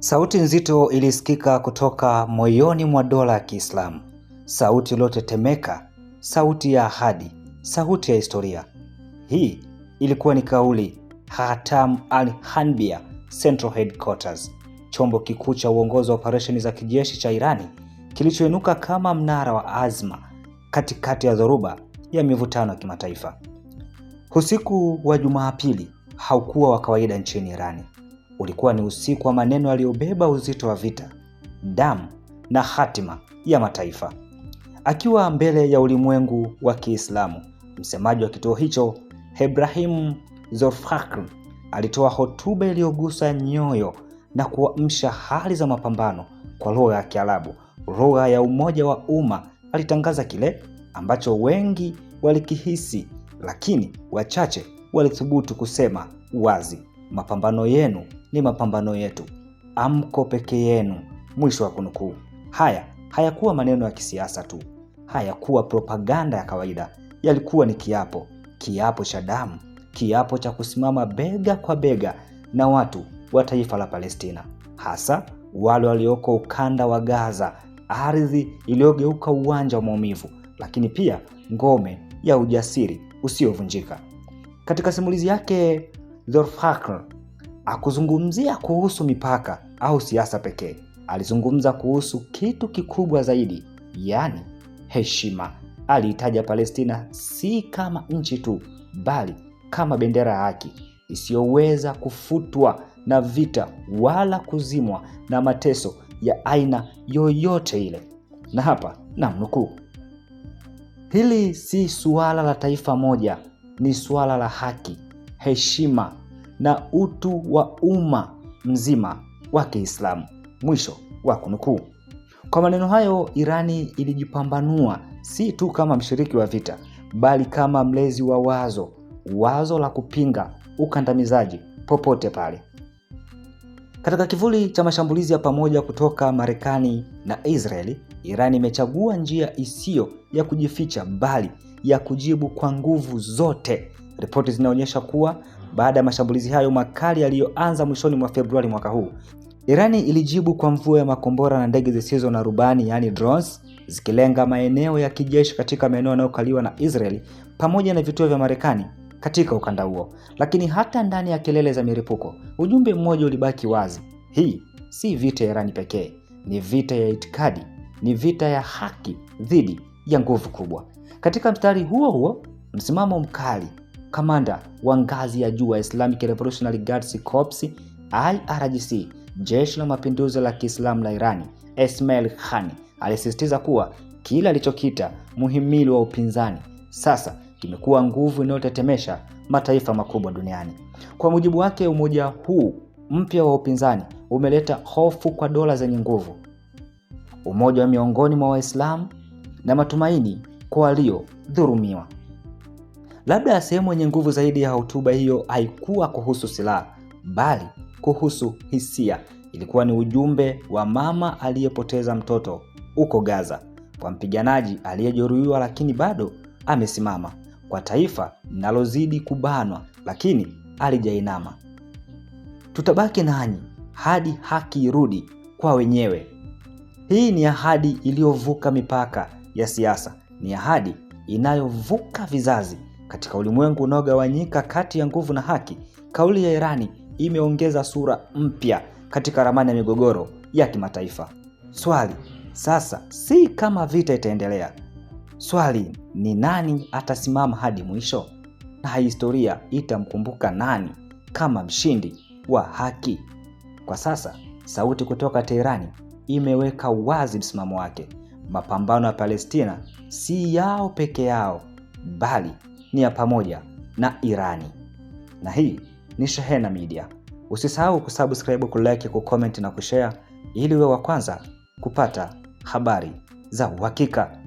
Sauti nzito ilisikika kutoka moyoni mwa dola ya Kiislamu. Sauti iliyotetemeka, sauti ya ahadi, sauti ya historia. Hii ilikuwa ni kauli Khatam al-Anbiya Central Headquarters, chombo kikuu cha uongozi wa operesheni za kijeshi cha Irani, kilichoinuka kama mnara wa azma katikati ya dhoruba ya mivutano ya kimataifa. Usiku wa Jumapili haukuwa wa kawaida nchini Irani. Ulikuwa ni usiku wa maneno yaliyobeba uzito wa vita, damu na hatima ya mataifa. Akiwa mbele ya ulimwengu wa Kiislamu, msemaji wa kituo hicho, Ebrahim Zolfakhr, alitoa hotuba iliyogusa nyoyo na kuamsha hali za mapambano kwa lugha ya Kiarabu, lugha ya umoja wa umma. Alitangaza kile ambacho wengi walikihisi, lakini wachache walithubutu kusema wazi: mapambano yenu ni mapambano yetu, amko peke yenu. Mwisho wa kunukuu. Haya hayakuwa maneno ya kisiasa tu, hayakuwa propaganda ya kawaida. Yalikuwa ni kiapo cha damu, kiapo cha kusimama bega kwa bega na watu wa taifa la Palestina, hasa wale walioko ukanda wa Gaza, ardhi iliyogeuka uwanja wa maumivu, lakini pia ngome ya ujasiri usiovunjika. Katika simulizi yake, Zolfakhr hakuzungumzia kuhusu mipaka au siasa pekee. Alizungumza kuhusu kitu kikubwa zaidi, yani heshima. Aliitaja Palestina si kama nchi tu, bali kama bendera ya haki isiyoweza kufutwa na vita wala kuzimwa na mateso ya aina yoyote ile. Na hapa namnukuu: hili si suala la taifa moja, ni suala la haki, heshima na utu wa umma mzima wa Kiislamu. Mwisho wa kunukuu. Kwa maneno hayo, Irani ilijipambanua si tu kama mshiriki wa vita, bali kama mlezi wa wazo la kupinga ukandamizaji popote pale. Katika kivuli cha mashambulizi ya pamoja kutoka Marekani na Israeli, Irani imechagua njia isiyo ya kujificha, bali ya kujibu kwa nguvu zote. Ripoti zinaonyesha kuwa baada ya mashambulizi hayo makali yaliyoanza mwishoni mwa Februari mwaka huu, Irani ilijibu kwa mvua ya makombora na ndege zisizo na rubani, yani drones, zikilenga maeneo ya kijeshi katika maeneo yanayokaliwa na Israeli pamoja na vituo vya Marekani katika ukanda huo. Lakini hata ndani ya kelele za milipuko, ujumbe mmoja ulibaki wazi: hii si vita ya Irani pekee, ni vita ya itikadi, ni vita ya haki dhidi ya nguvu kubwa. Katika mstari huo huo, msimamo mkali, kamanda wa ngazi ya juu wa Islamic Revolutionary Guards Corps IRGC, jeshi la mapinduzi la Kiislamu la Irani, Esmail Khani, alisisitiza kuwa kile alichokita muhimili wa upinzani sasa kimekuwa nguvu inayotetemesha mataifa makubwa duniani. Kwa mujibu wake, umoja huu mpya wa upinzani umeleta hofu kwa dola zenye nguvu, umoja wa miongoni mwa Waislamu na matumaini kwa waliodhulumiwa. Labda sehemu yenye nguvu zaidi ya hotuba hiyo haikuwa kuhusu silaha, bali kuhusu hisia. Ilikuwa ni ujumbe wa mama aliyepoteza mtoto uko Gaza, kwa mpiganaji aliyejeruhiwa lakini bado amesimama, kwa taifa linalozidi kubanwa lakini alijainama. Tutabaki nanyi hadi haki irudi kwa wenyewe. Hii ni ahadi iliyovuka mipaka ya siasa, ni ahadi inayovuka vizazi. Katika ulimwengu unaogawanyika kati ya nguvu na haki, kauli ya Irani imeongeza sura mpya katika ramani ya migogoro ya kimataifa. Swali sasa si kama vita itaendelea. Swali ni nani atasimama hadi mwisho, na historia itamkumbuka nani kama mshindi wa haki? Kwa sasa, sauti kutoka Teherani imeweka wazi msimamo wake. Mapambano ya Palestina si yao peke yao, bali ni ya pamoja na Irani. Na hii ni Shehena Media. Usisahau kusubscribe, kulike, kucomment na kushare ili uwe wa kwanza kupata habari za uhakika.